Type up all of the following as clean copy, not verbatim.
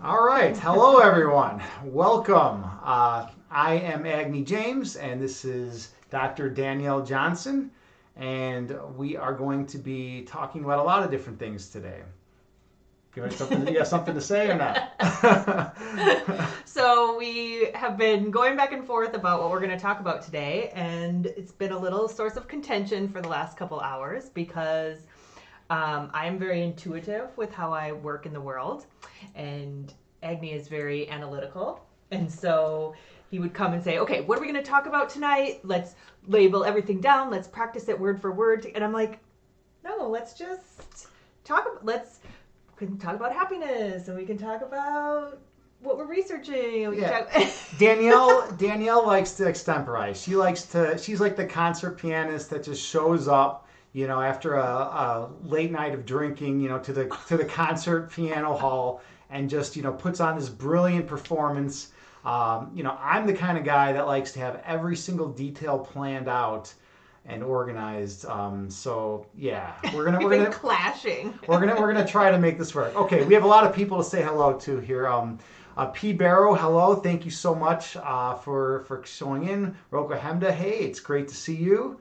All right. Hello, everyone. Welcome. I am Agni James, and this is Dr. Danielle Johnson, and we are going to be talking about a lot of different things today. You have something to say or not? So we have been going back and forth about what we're going to talk about today, and it's been a little source of contention for the last couple hours because I'm very intuitive with how I work in the world, and Agni is very analytical. And so he would come and say, "Okay, what are we going to talk about tonight? Let's label everything down. Let's practice it word for word." And I'm like, "No, let's just talk. We can talk about happiness, and we can talk about what we're researching. We can Yeah. talk." Danielle likes to extemporize. She's like the concert pianist that just shows up, after a late night of drinking, to the concert piano hall and just, puts on this brilliant performance. I'm the kind of guy that likes to have every single detail planned out and organized. So yeah, We've been clashing. we're gonna try to make this work. Okay, we have a lot of people to say hello to here. P. Barrow, hello. Thank you so much for showing in. Roko Hemda, hey, it's great to see you.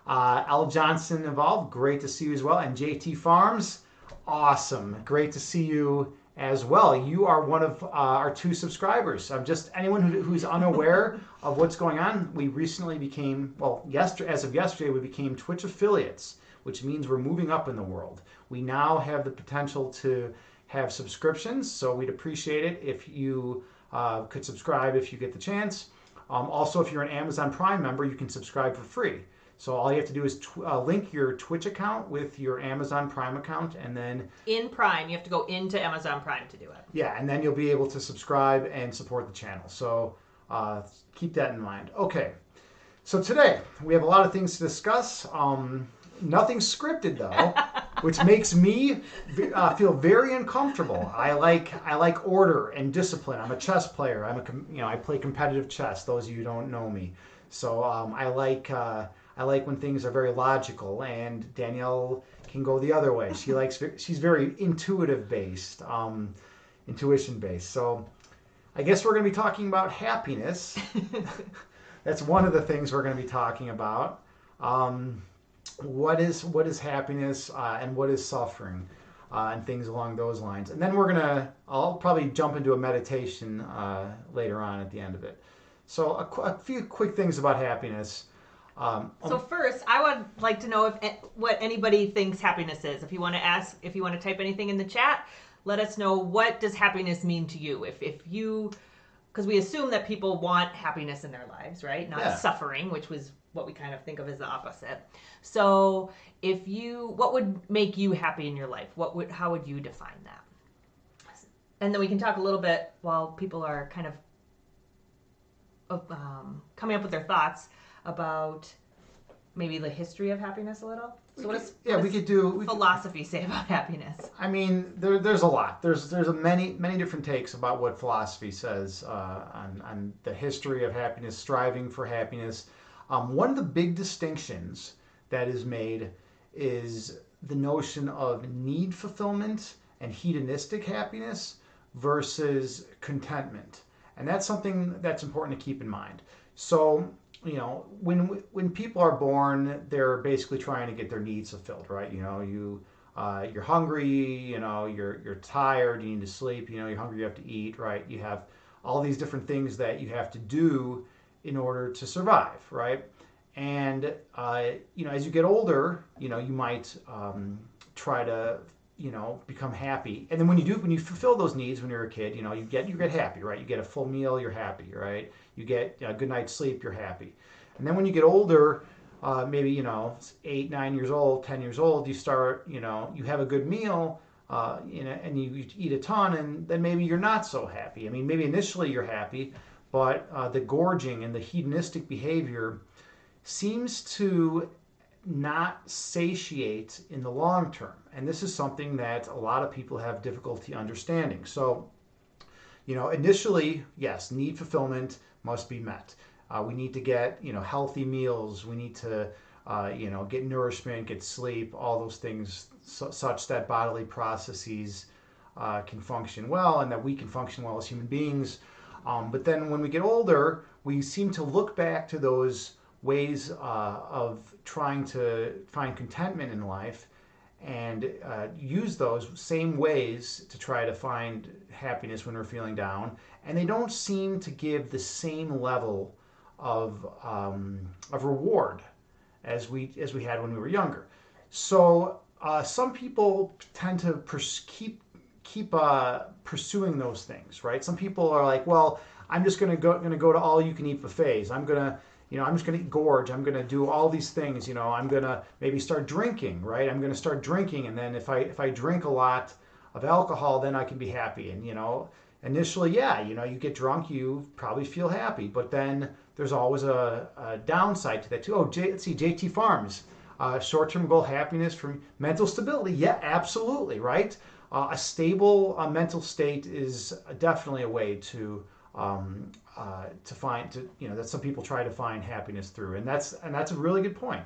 L. Johnson involved, great to see you as well. And JT Farms, awesome. Great to see you as well. You are one of our 2 subscribers. Just anyone who's unaware of what's going on, we recently became, as of yesterday, we became Twitch affiliates, which means we're moving up in the world. We now have the potential to have subscriptions, so we'd appreciate it if you could subscribe if you get the chance. Also, if you're an Amazon Prime member, you can subscribe for free. So all you have to do is link your Twitch account with your Amazon Prime account, and then In Prime, you have to go into Amazon Prime to do it. yeah, and then you'll be able to subscribe and support the channel. So keep that in mind. Okay, so today we have a lot of things to discuss. Nothing scripted though, which makes me feel very uncomfortable. I like order and discipline. I'm a chess player. I play competitive chess. Those of you who don't know me, so I like when things are very logical. And Danielle can go the other way. She's very intuitive based, intuition based. So I guess we're going to be talking about happiness. That's one of the things we're going to be talking about. What is happiness and what is suffering and things along those lines. And then I'll probably jump into a meditation later on at the end of it. So a few quick things about happiness. So first, I would like to know what anybody thinks happiness is. If you want to type anything in the chat, let us know, what does happiness mean to you? Because we assume that people want happiness in their lives, right? Not suffering, which was what we kind of think of as the opposite. So what would make you happy in your life? How would you define that? And then we can talk a little bit while people are kind of coming up with their thoughts about maybe the history of happiness a little. So what does philosophy say about happiness? I mean, there's a lot. There's many different takes about what philosophy says on the history of happiness, striving for happiness. One of the big distinctions that is made is the notion of need fulfillment and hedonistic happiness versus contentment. And that's something that's important to keep in mind. So, when people are born, they're basically trying to get their needs fulfilled, right? You're hungry, you're tired, you need to sleep, you're hungry, you have to eat, right? You have all these different things that you have to do in order to survive, right? And as you get older, you might try to become happy. And then when you fulfill those needs when you're a kid, you get happy, right? You get a full meal, you're happy, right? You get a good night's sleep, you're happy. And then when you get older, maybe 8, 9 years old, 10 years old, you start, you have a good meal, and you eat a ton, and then maybe you're not so happy. I mean, maybe initially you're happy, but the gorging and the hedonistic behavior seems to not satiate in the long term. And this is something that a lot of people have difficulty understanding. So, initially, yes, need fulfillment must be met. We need to get, healthy meals. We need to, get nourishment, get sleep, all those things such that bodily processes can function well, and that we can function well as human beings. But then when we get older, we seem to look back to those ways of trying to find contentment in life and use those same ways to try to find happiness when we're feeling down. And they don't seem to give the same level of reward as we had when we were younger. So some people tend to keep pursuing those things, right? Some people are like, well, I'm just gonna go to all you can eat buffets. I'm just gonna gorge. I'm gonna do all these things. I'm gonna maybe start drinking, right? I'm gonna start drinking, and then if I drink a lot of alcohol, then I can be happy. And initially, yeah, you get drunk, you probably feel happy, but then there's always a downside to that too. Oh, let's see, JT Farms, short-term goal happiness from mental stability. Yeah, absolutely, right. A stable mental state is definitely a way to find that some people try to find happiness through, and that's a really good point.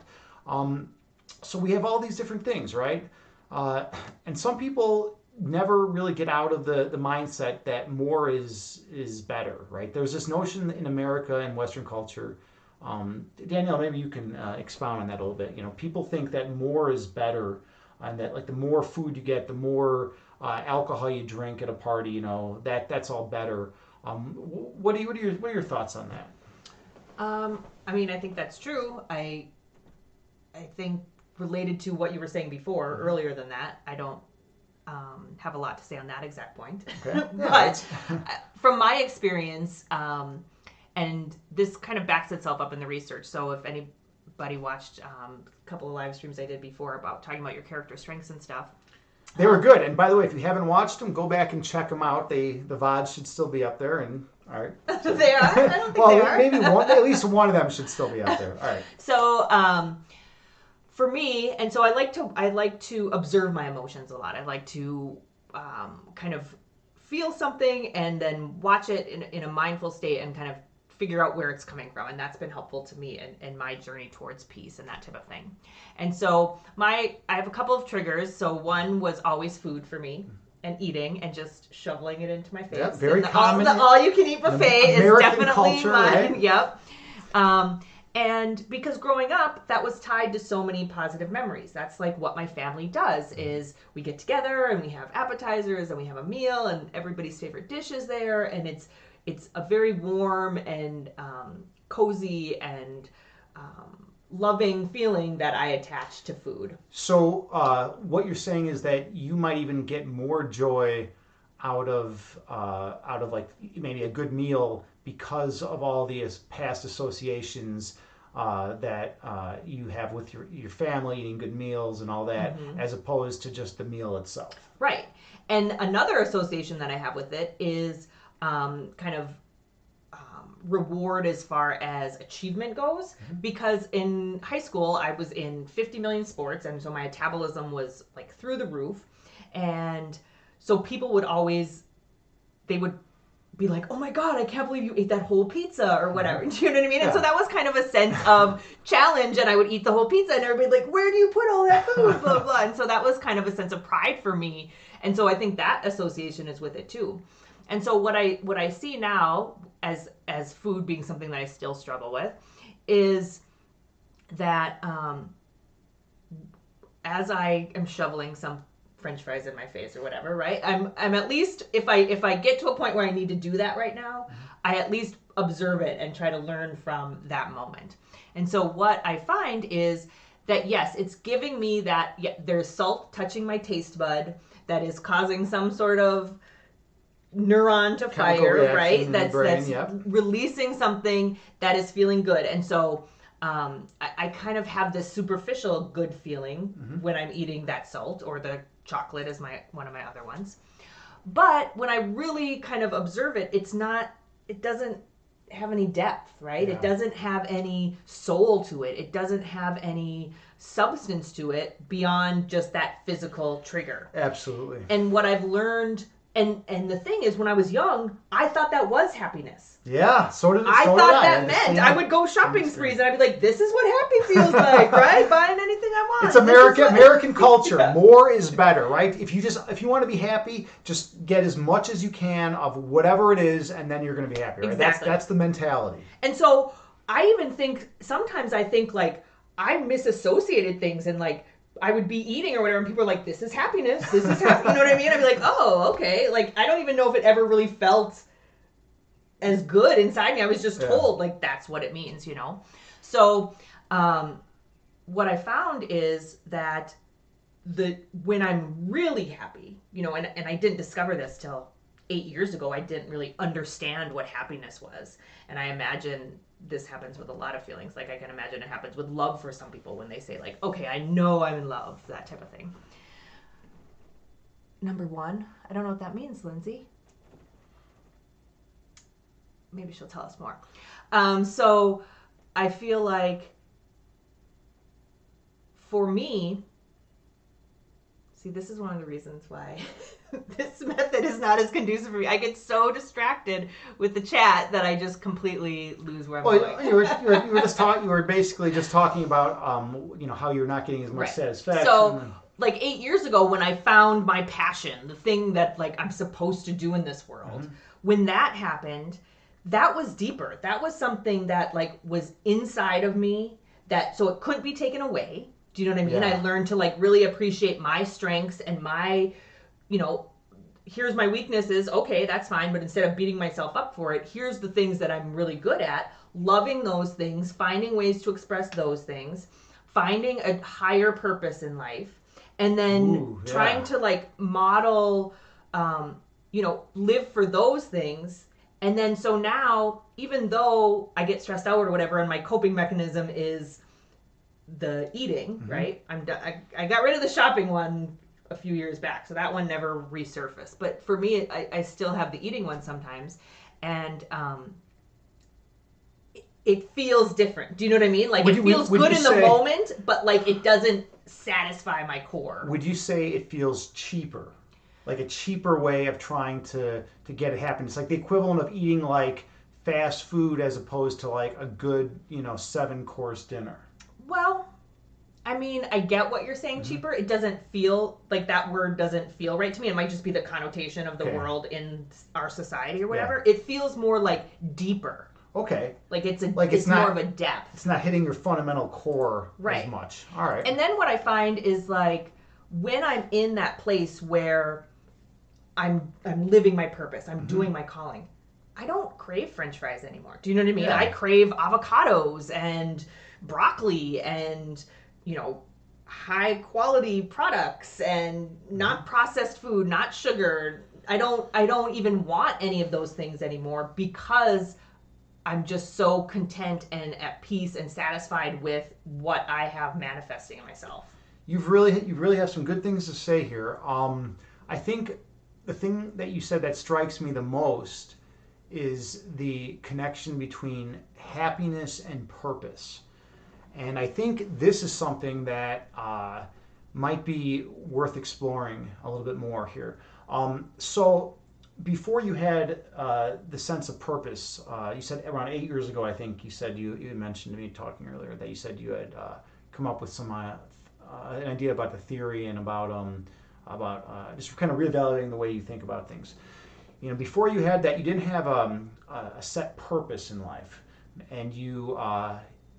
So we have all these different things, right? And some people never really get out of the mindset that more is better, right? There's this notion in America and Western culture. Danielle, maybe you can expound on that a little bit. People think that more is better, and that like the more food you get, the more alcohol you drink at a party, that's all better. What are your thoughts on that? I think that's true. I think related to what you were saying before, earlier than that, I don't have a lot to say on that exact point. Okay. But from my experience, and this kind of backs itself up in the research. So if anybody watched a couple of live streams I did before about talking about your character strengths and stuff. They were good. And by the way, if you haven't watched them, go back and check them out. The VODs should still be up there. And all right. So, they are? I don't think well, they are. Maybe at least one of them should still be up there. All right. So, for me, and so I like to observe my emotions a lot. I like to kind of feel something and then watch it in a mindful state and kind of figure out where it's coming from. And that's been helpful to me in my journey towards peace and that type of thing. And so I have a couple of triggers. So one was always food for me, and eating and just shoveling it into my face. Yep, very common. The all-you-can-eat buffet is definitely culture, mine. Right? Yep. And because growing up, that was tied to so many positive memories. That's like what my family does is we get together and we have appetizers and we have a meal and everybody's favorite dish is there. And it's a very warm and cozy and loving feeling that I attach to food. So what you're saying is that you might even get more joy out of like maybe a good meal because of all the past associations that you have with your family, eating good meals and all that, as opposed to just the meal itself. Right. And another association that I have with it is kind of reward as far as achievement goes, because in high school I was in 50 million sports, and so my metabolism was like through the roof, and so people would be like, oh my God, I can't believe you ate that whole pizza or whatever. Do you know what I mean? Yeah. And so that was kind of a sense of challenge, and I would eat the whole pizza and everybody like, where do you put all that food? Blah, blah. And so that was kind of a sense of pride for me. And so I think that association is with it too. And so what I see now as food being something that I still struggle with is that as I am shoveling some French fries in my face or whatever, right? I'm at least, if I get to a point where I need to do that right now, I at least observe it and try to learn from that moment. And so what I find is that yes, it's giving me that there's salt touching my taste bud that is causing some sort of neuron to fire, right? That's releasing something that is feeling good. And so I kind of have this superficial good feeling when I'm eating that salt, or the chocolate is one of my other ones. But when I really kind of observe it, it doesn't have any depth, right? Yeah. It doesn't have any soul to it. It doesn't have any substance to it beyond just that physical trigger. Absolutely. And what I've learned, And the thing is, when I was young, I thought that was happiness. Yeah, I so thought did I. that meant I would go shopping sprees and I'd be like, this is what happy feels like, right? Buying anything I want. It's American culture. Yeah. More is better, right? If you want to be happy, just get as much as you can of whatever it is, and then you're going to be happy, right? Exactly. That's the mentality. And so I even think, sometimes I think like I misassociated things, and like I would be eating or whatever, and people are like, this is happiness, this is happy. You know what I mean? I'd be like, oh, okay. Like, I don't even know if it ever really felt as good inside me. I was just told, like, that's what it means, you know? So, what I found is that when I'm really happy, you know, and I didn't discover this till 8 years ago, I didn't really understand what happiness was. And I imagine this happens with a lot of feelings. Like, I can imagine it happens with love for some people when they say, like, okay, I know I'm in love, that type of thing. Number one, I don't know what that means, Lindsay. Maybe she'll tell us more. So I feel like for me, see, this is one of the reasons why this method is not as conducive for me. I get so distracted with the chat that I just completely lose where I'm going. You were basically just talking about how you're not getting as much satisfaction. So, like 8 years ago, when I found my passion, the thing that like I'm supposed to do in this world, when that happened, that was deeper. That was something that like was inside of me, so it couldn't be taken away. Do you know what I mean? Yeah. I learned to like really appreciate my strengths and my, here's my weaknesses. Okay, that's fine. But instead of beating myself up for it, here's the things that I'm really good at, loving those things, finding ways to express those things, finding a higher purpose in life, and then trying to like model, live for those things. And then so now, even though I get stressed out or whatever, and my coping mechanism is the eating, right? I got rid of the shopping one a few years back, so that one never resurfaced. But for me, I still have the eating one sometimes, and it feels different. Do you know what I mean? Like it feels good in the moment, but like it doesn't satisfy my core. Would you say it feels cheaper? Like a cheaper way of trying to get it happen? It's like the equivalent of eating like fast food as opposed to like a good, 7-course dinner. Well, I mean, I get what you're saying, cheaper. It doesn't feel like that word doesn't feel right to me. It might just be the connotation of the world in our society or whatever. Yeah. It feels more like deeper. Okay. Like it's more of a depth. It's not hitting your fundamental core as much. All right. And then what I find is like when I'm in that place where I'm living my purpose, I'm doing my calling, I don't crave French fries anymore. Do you know what I mean? Yeah. I crave avocados and broccoli and high quality products and not processed food, not sugar. I don't even want any of those things anymore because I'm just so content and at peace and satisfied with what I have manifesting in myself. You really have some good things to say here. I think the thing that you said that strikes me the most is the connection between happiness and purpose. And I think this is something that might be worth exploring a little bit more here. So before you had the sense of purpose, you said around 8 years ago, I think you said you mentioned to me talking earlier that you said you had come up with some an idea about the theory and about just kind of reevaluating the way you think about things. Before you had that, you didn't have a set purpose in life, and you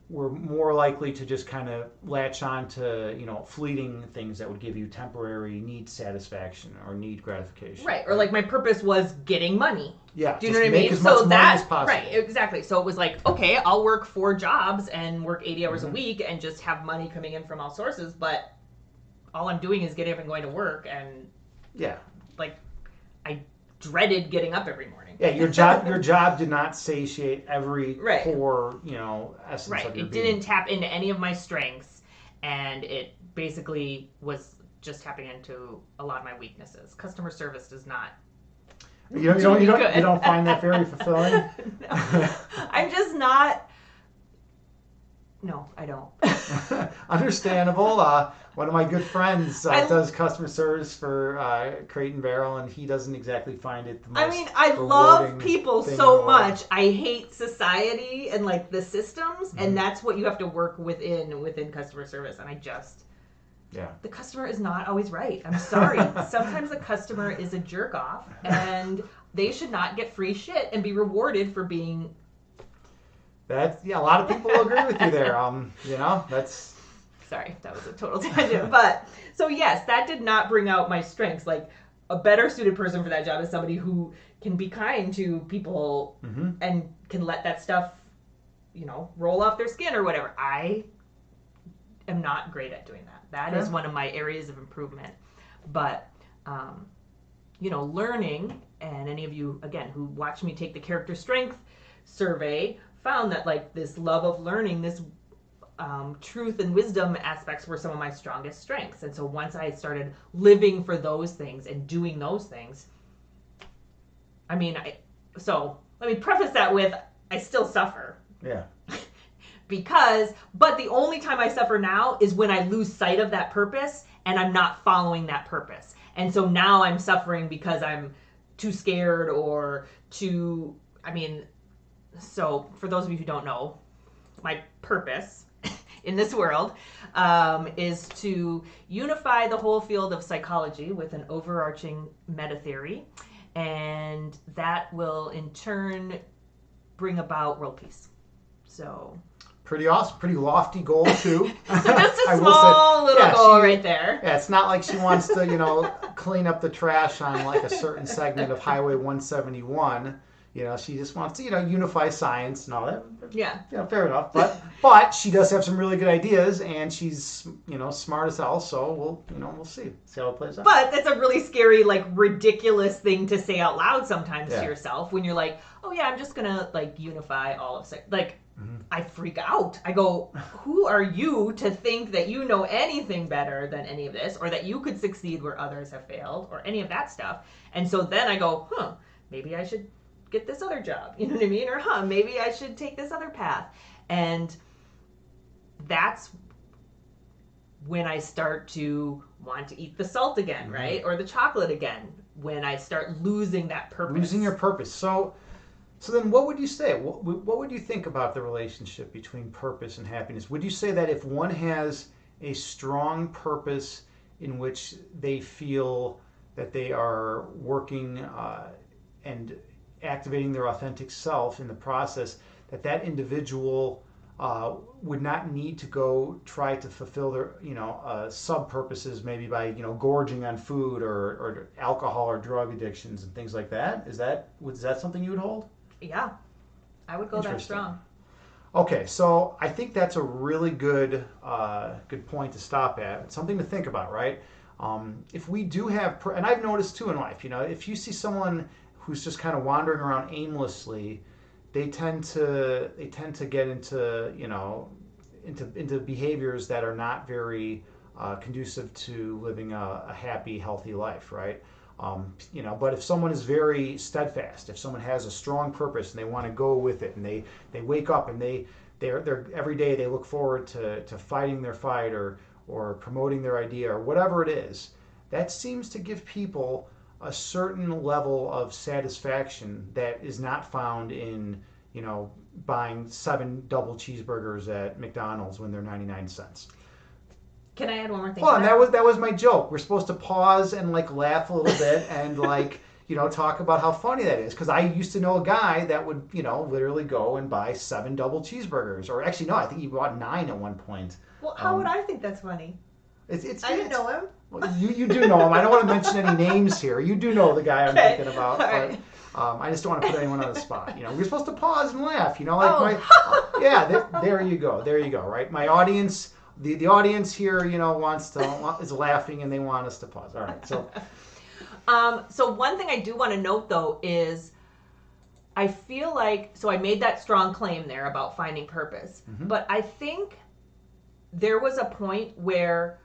were more likely to just kind of latch on to fleeting things that would give you temporary need satisfaction or need gratification. Right. Or like my purpose was getting money. Yeah. Do you know what I mean? As much money as possible. Right, exactly. So it was like, okay, I'll work 4 jobs and work 80 hours a week and just have money coming in from all sources, but all I'm doing is getting up and going to work, and like I dreaded getting up every morning. Yeah, your job did not satiate every core, essence of your being. It didn't tap into any of my strengths, and it basically was just tapping into a lot of my weaknesses. Customer service does not. You don't find that very fulfilling? No. I'm just not. No, I don't. Understandable. One of my good friends I does customer service for Crate and Barrel, and he doesn't exactly find it the I most mean, I love rewarding people thing in the so world. much. I hate society and like the systems, and Mhm. that's what you have to work within customer service. And Yeah. the customer is not always right. I'm sorry. Sometimes the customer is a jerk off, and they should not get free shit and be rewarded for being. Yeah. A lot of people will agree with you there. That's Sorry, that was a total tangent. But so yes, that did not bring out my strengths. Like a better suited person for that job is somebody who can be kind to people hmm and can let that stuff, roll off their skin or whatever. I am not great at doing that. That is okay. one of my areas of improvement. But learning, and any of you again who watched me take the character strength survey found that like this love of learning, this truth and wisdom aspects were some of my strongest strengths. And so once I started living for those things and doing those things, so let me preface that with I still suffer. Yeah. But the only time I suffer now is when I lose sight of that purpose and I'm not following that purpose. And so now I'm suffering because I'm too scared or too, so for those of you who don't know, my purpose in this world is to unify the whole field of psychology with an overarching meta theory, and that will in turn bring about world peace. So Pretty awesome. Pretty lofty goal too. so just a I will small say, little yeah, goal right there. Yeah, it's not like she wants to, clean up the trash on like a certain segment of Highway 171. She just wants to, unify science and all that. Yeah. Fair enough. But she does have some really good ideas, and she's, smart as hell. So we'll see how it plays out. But it's a really scary, like ridiculous thing to say out loud sometimes Yeah. to yourself when you're like, oh yeah, I'm just gonna like unify all of like. I freak out. I go, who are you to think that you know anything better than any of this, or that you could succeed where others have failed, or any of that stuff? And so then I go, maybe I should get this other job. You know what I mean? Or maybe I should take this other path. And that's when I start to want to eat the salt again, right? Or the chocolate again, when I start losing that purpose. Losing your purpose. So then what would you say? What would you think about the relationship between purpose and happiness? Would you say that if one has a strong purpose in which they feel that they are working and activating their authentic self in the process, that individual would not need to go try to fulfill their sub purposes, maybe by gorging on food or alcohol or drug addictions and things like that? Is that something you would hold? Yeah, I would go that strong. Okay, so I think that's a really good point to stop at. It's something to think about, right? If we do have, and I've noticed too in life, if you see someone who's just kind of wandering around aimlessly, they tend to get into into behaviors that are not very conducive to living a happy, healthy life, right? But if someone is very steadfast, if someone has a strong purpose and they want to go with it, and they wake up and they're every day they look forward to fighting their fight or promoting their idea or whatever it is, that seems to give people a certain level of satisfaction that is not found in buying 7 double cheeseburgers at McDonald's when they're 99 cents. Can I add one more thing? Well, and that was my joke. We're supposed to pause and like laugh a little bit and like talk about how funny that is, because I used to know a guy that would literally go and buy 7 double cheeseburgers, or actually no, I think he bought 9 at one point. Well, how would I think that's funny? I didn't know him. Well, you do know him. I don't want to mention any names here. You do know the guy I'm thinking about. Right. But I just don't want to put anyone on the spot. We're supposed to pause and laugh. There you go. There you go. Right. My audience. The audience here, is laughing and they want us to pause. All right, so. So one thing I do want to note though is, I feel like I made that strong claim there about finding purpose, but I think there was a point where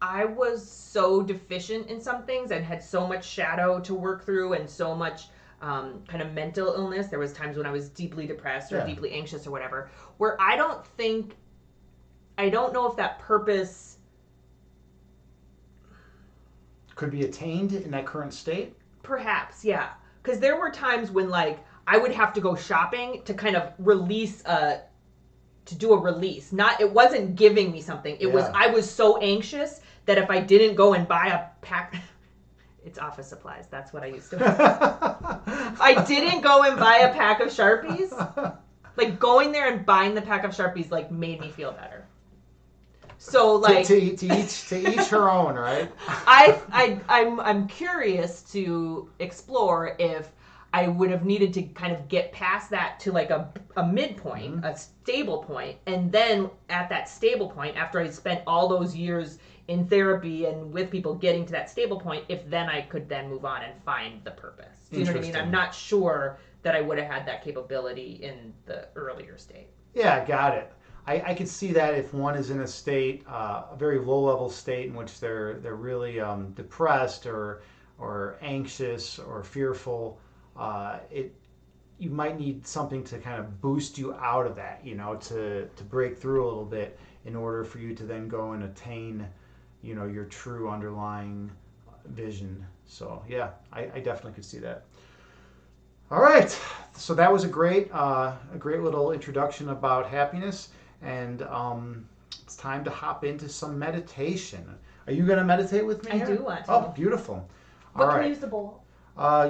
I was so deficient in some things and had so much shadow to work through and so much kind of mental illness. There was times when I was deeply depressed or Yeah. deeply anxious or whatever, where I don't know if that purpose Could be attained in that current state. perhaps, yeah. Because there were times when like I would have to go shopping to kind of release to do a release. Not it wasn't giving me something. It was Yeah. I was so anxious that if I didn't go and buy a pack it's office supplies. That's what I used to do. I didn't go and buy a pack of Sharpies. Like going there and buying the pack of Sharpies like made me feel better. So like to each her own, right? I'm curious to explore if I would have needed to kind of get past that to like a midpoint, a stable point, and then at that stable point, after I spent all those years in therapy and with people getting to that stable point, if then I could then move on and find the purpose. Do you know what I mean? I'm not sure that I would have had that capability in the earlier state. Yeah, got it. I could see that if one is in a state, a very low level state in which they're really depressed or anxious or fearful, it you might need something to kind of boost you out of that, to break through a little bit in order for you to then go and attain, your true underlying vision. So yeah, I definitely could see that. All right, so that was a great little introduction about happiness, and it's time to hop into some meditation. Are you going to meditate with me? I here? do want to. Oh, beautiful. But All can right. I use the bowl?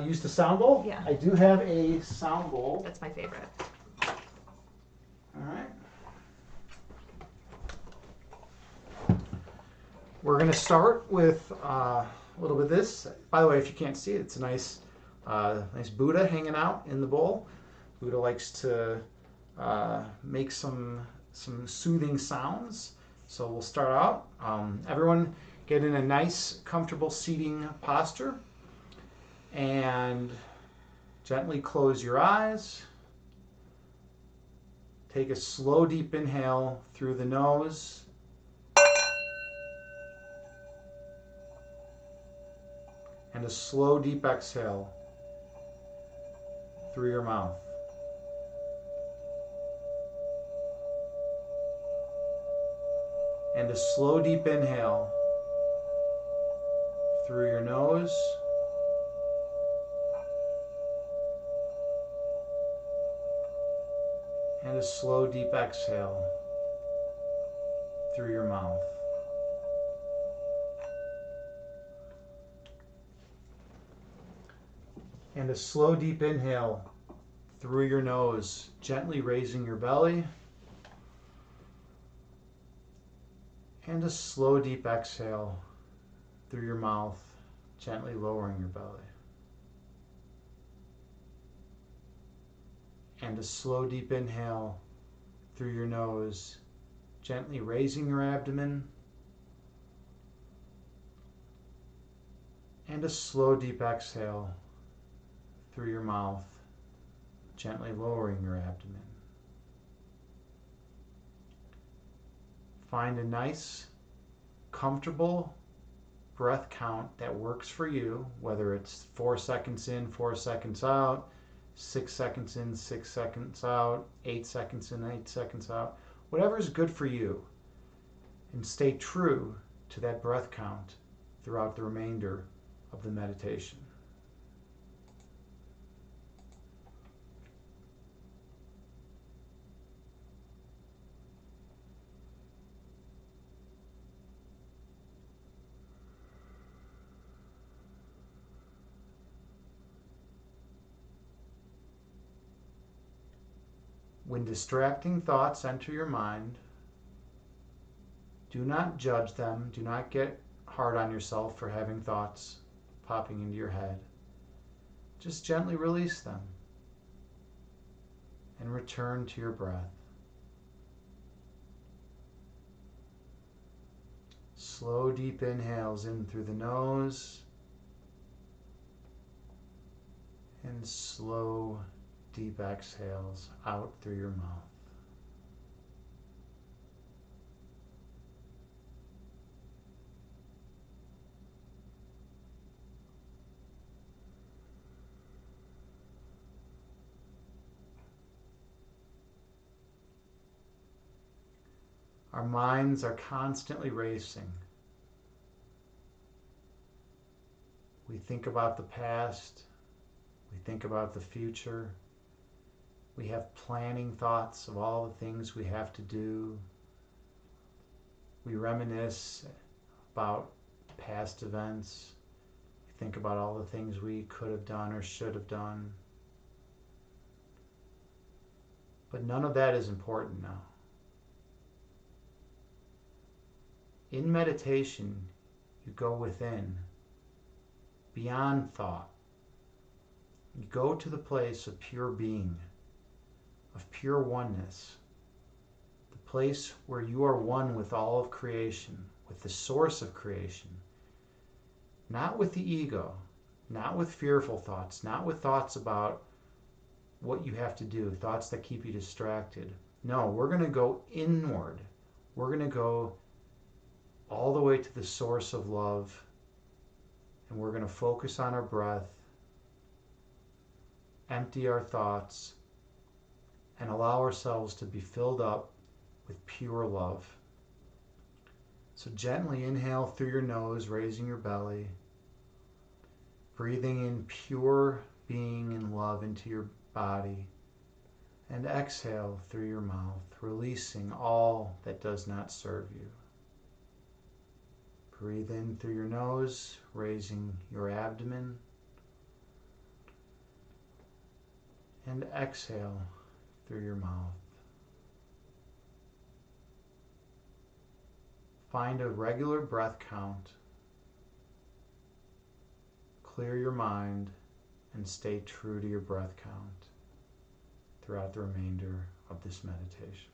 Use the sound bowl? Yeah. I do have a sound bowl. That's my favorite. All right. We're going to start with a little bit of this. By the way, if you can't see it, it's a nice Buddha hanging out in the bowl. Buddha likes to make some soothing sounds. So we'll start out. Everyone get in a nice, comfortable seating posture. And gently close your eyes. Take a slow, deep inhale through the nose. And a slow, deep exhale through your mouth. And a slow, deep inhale through your nose. And a slow, deep exhale through your mouth. And a slow, deep inhale through your nose, gently raising your belly. And a slow, deep exhale through your mouth, gently lowering your belly. And a slow, deep inhale through your nose, gently raising your abdomen. And a slow, deep exhale through your mouth, gently lowering your abdomen. Find a nice, comfortable breath count that works for you, whether it's 4 seconds in, 4 seconds out, 6 seconds in, 6 seconds out, 8 seconds in, 8 seconds out, whatever is good for you. And stay true to that breath count throughout the remainder of the meditation. When distracting thoughts enter your mind, do not judge them. Do not get hard on yourself for having thoughts popping into your head. Just gently release them and return to your breath. Slow, deep inhales in through the nose and slow, deep exhales out through your mouth. Our minds are constantly racing. We think about the past, we think about the future, we have planning thoughts of all the things we have to do. We reminisce about past events. We think about all the things we could have done or should have done. But none of that is important now. In meditation, you go within, beyond thought. You go to the place of pure being, of pure oneness, the place where you are one with all of creation, with the source of creation, not with the ego, not with fearful thoughts, not with thoughts about what you have to do, thoughts that keep you distracted. No, we're going to go inward. We're going to go all the way to the source of love, and we're going to focus on our breath, empty our thoughts, and allow ourselves to be filled up with pure love. So gently inhale through your nose, raising your belly, breathing in pure being and love into your body, and exhale through your mouth, releasing all that does not serve you. Breathe in through your nose, raising your abdomen, and exhale through your mouth. Find a regular breath count. Clear your mind and stay true to your breath count throughout the remainder of this meditation.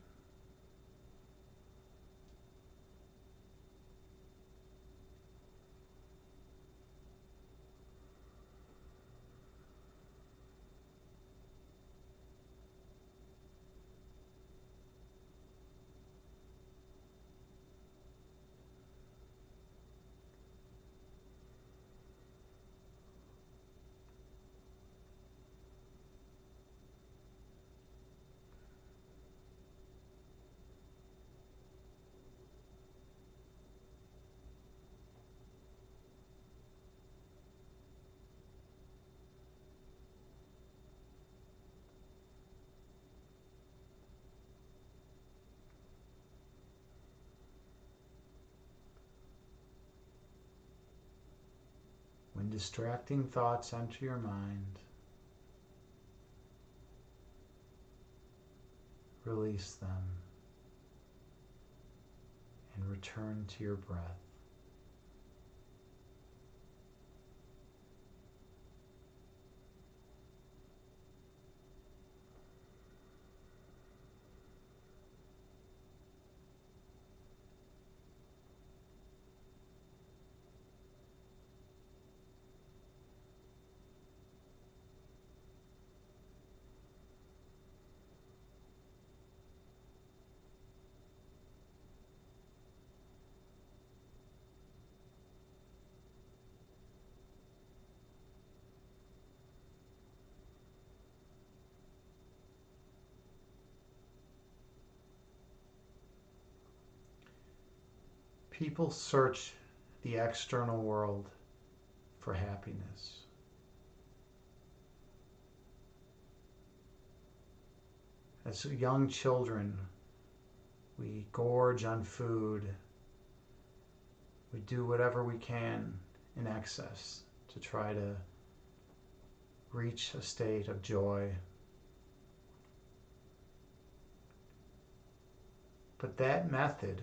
When distracting thoughts enter your mind, release them and return to your breath. People search the external world for happiness. As young children, we gorge on food. We do whatever we can in excess to try to reach a state of joy. But that method,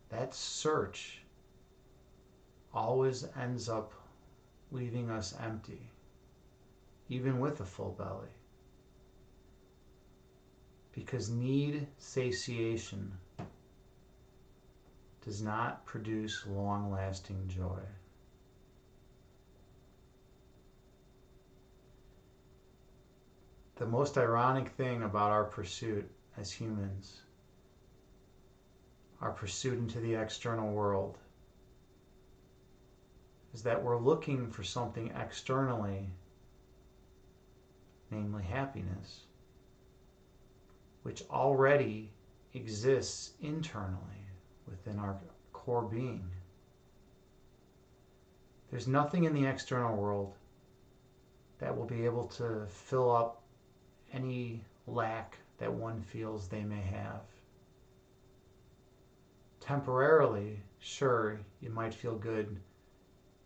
that search, always ends up leaving us empty, even with a full belly. Because need satiation does not produce long-lasting joy. The most ironic thing about our pursuit as humans, our pursuit into the external world, is that we're looking for something externally, namely happiness, which already exists internally within our core being. There's nothing in the external world that will be able to fill up any lack that one feels they may have. Temporarily, sure, you might feel good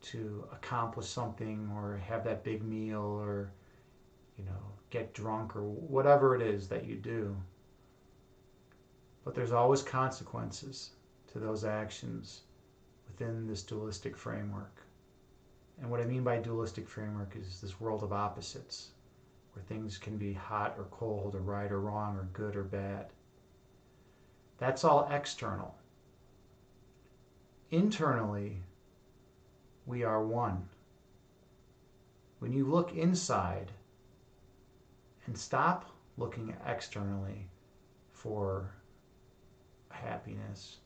to accomplish something or have that big meal or, get drunk or whatever it is that you do. But there's always consequences to those actions within this dualistic framework. And what I mean by dualistic framework is this world of opposites, where things can be hot or cold or right or wrong or good or bad. That's all external. Internally, we are one. When you look inside and stop looking externally for happiness,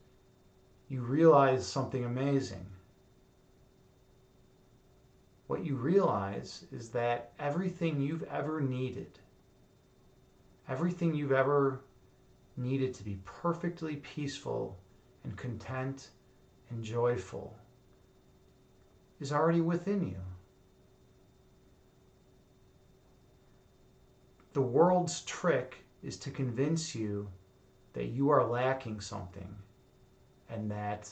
you realize something amazing. What you realize is that everything you've ever needed to be perfectly peaceful and content and joyful is already within you. The world's trick is to convince you that you are lacking something and that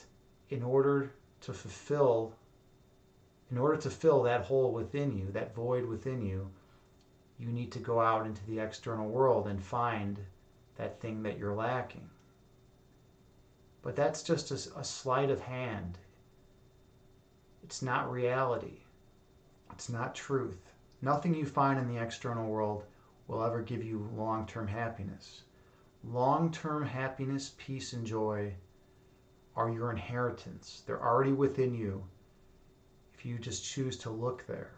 in order to fill that hole within you, that void within you, you need to go out into the external world and find that thing that you're lacking. But that's just a sleight of hand. It's not reality. It's not truth. Nothing you find in the external world will ever give you long-term happiness. Long-term happiness, peace, and joy are your inheritance. They're already within you if you just choose to look there.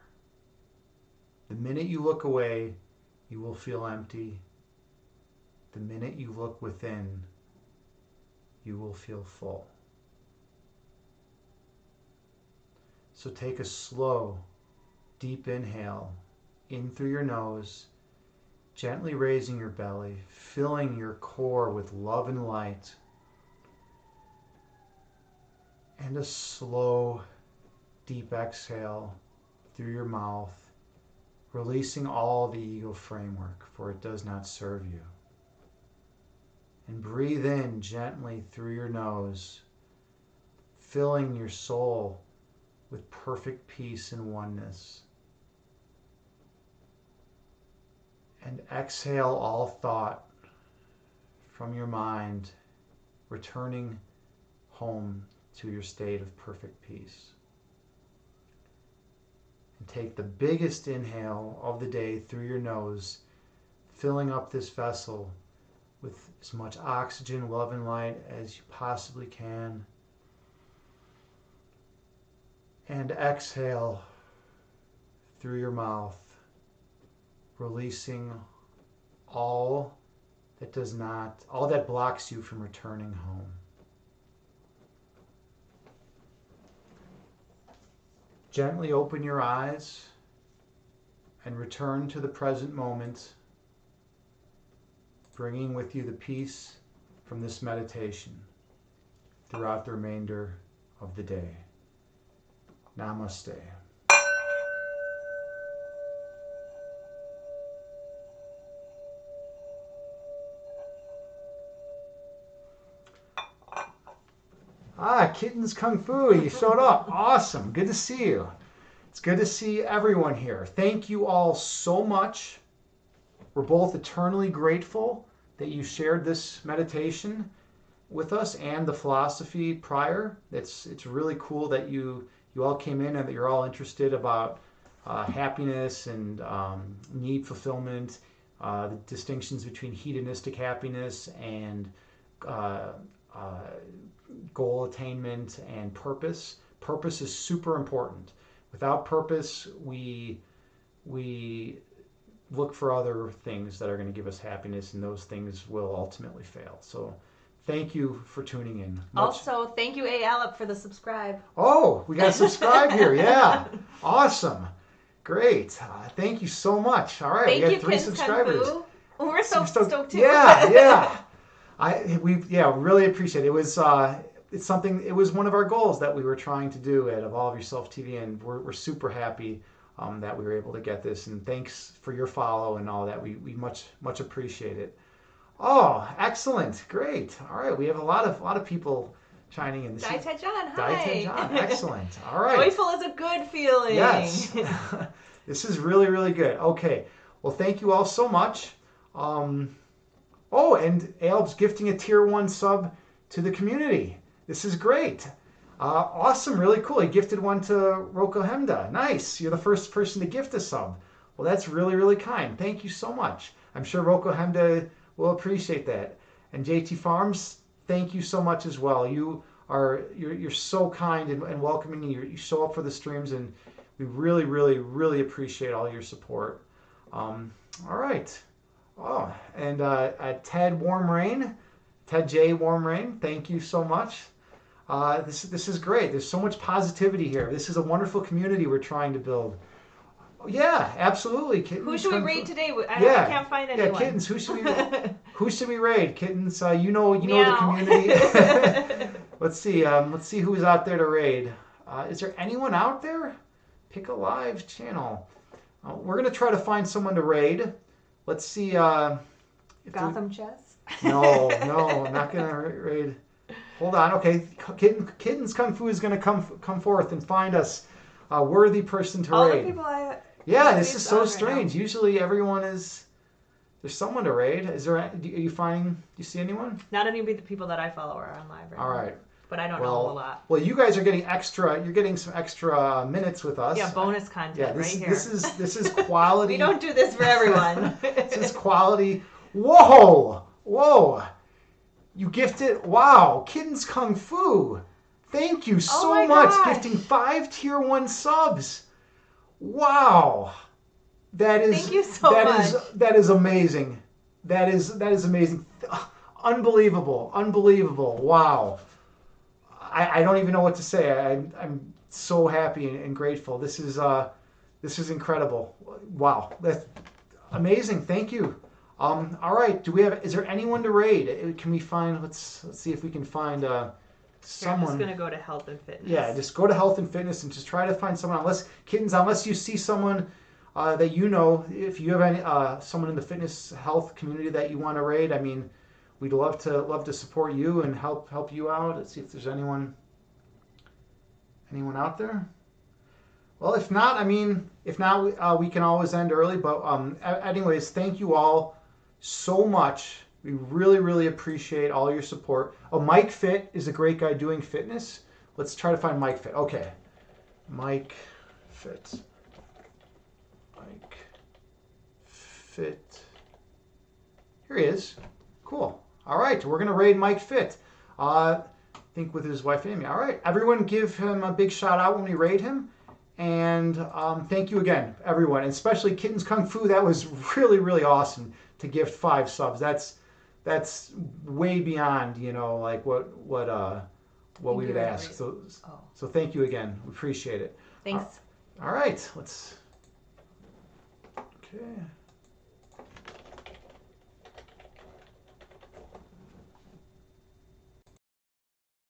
The minute you look away, you will feel empty. The minute you look within, you will feel full. So take a slow, deep inhale in through your nose, gently raising your belly, filling your core with love and light. And a slow, deep exhale through your mouth, releasing all the ego framework, for it does not serve you. And breathe in gently through your nose, filling your soul with perfect peace and oneness. And exhale all thought from your mind, returning home to your state of perfect peace. And take the biggest inhale of the day through your nose, filling up this vessel with as much oxygen, love, and light as you possibly can. And exhale through your mouth, releasing all that blocks you from returning home. Gently open your eyes and return to the present moment, bringing with you the peace from this meditation throughout the remainder of the day. Namaste. Kittens Kung Fu, you showed up. Awesome. Good to see you. It's good to see everyone here. Thank you all so much. We're both eternally grateful that you shared this meditation with us and the philosophy prior. It's really cool that you all came in and that you're all interested about happiness and need fulfillment, the distinctions between hedonistic happiness and goal attainment and purpose. Purpose is super important. Without purpose, we look for other things that are going to give us happiness, and those things will ultimately fail. So thank you for tuning in. Also, thank you, A. for the subscribe. Oh, we got to subscribe here. Yeah. Awesome. Great. Thank you so much. All right. Thank we you, got 3 subscribers. Kung Fu. We're so stoked too. Yeah. We really appreciate it. It was it's something. It was one of our goals that we were trying to do at Evolve Yourself TV, and we're super happy that we were able to get this. And thanks for your follow and all that. We much appreciate it. Oh, excellent, great. All right, we have a lot of people chiming in. Daita John, Daita hi. John, excellent. All right. Joyful is a good feeling. Yes. This is really good. Okay. Well, thank you all so much. Oh, and Alb's gifting a tier 1 sub to the community. This is great. Awesome, really cool. He gifted one to Roko Hemda. Nice. You're the first person to gift a sub. Well, that's really kind. Thank you so much. I'm sure Roko Hemda will appreciate that. And JT Farms, thank you so much as well. You're so kind and welcoming. You show up for the streams, and we really appreciate all your support. All right. Oh, and Ted J Warm Rain, thank you so much. This is great. There's so much positivity here. This is a wonderful community we're trying to build. Yeah, absolutely. Kittens, who should we raid today? I can't find anyone. Yeah, Kittens. Who should we raid? Kittens. You know the community. Let's see who's out there to raid. Is there anyone out there? Pick a live channel. We're gonna try to find someone to raid. Let's see. Gotham Chess? No, I'm not gonna raid. Hold on. Okay, Kittens Kung Fu is gonna come forth and find us a worthy person to All raid. the people Yeah, this is so right strange. Usually everyone is. There's someone to raid. Is there? Do you see anyone? Not any of the people that I follow are on live right now. All right. But I don't know a lot. Well, you guys are getting extra. You're getting some extra minutes with us. Yeah, bonus content right here. This is quality. We don't do this for everyone. This is quality. Whoa! You gifted. Wow, Kittens Kung Fu. Thank you so much. Gosh. Gifting 5 tier 1 subs. Wow. Thank you so much. That is amazing. That is amazing. Unbelievable. Wow. I don't even know what to say. I'm so happy and grateful. This is incredible. Wow, that's amazing. Thank you. All right. Is there anyone to raid? Can we find? Let's see if we can find someone. I'm just gonna go to health and fitness. Yeah, just go to health and fitness and just try to find someone. Unless you see someone that you know, if you have any someone in the fitness health community that you want to raid, I mean, we'd love to support you and help you out. Let's see if there's anyone out there. Well, if not, we can always end early. But anyways, thank you all so much. We really appreciate all your support. Oh, Mike Fit is a great guy doing fitness. Let's try to find Mike Fit. Okay, Mike Fit. Here he is. Cool. All right, we're gonna raid Mike Fit. I think with his wife Amy. All right, everyone, give him a big shout out when we raid him. And thank you again, everyone, and especially Kittens Kung Fu. That was really awesome to gift 5 subs. That's way beyond, like what we would ask. So thank you again. We appreciate it. Thanks. All right, let's. Okay.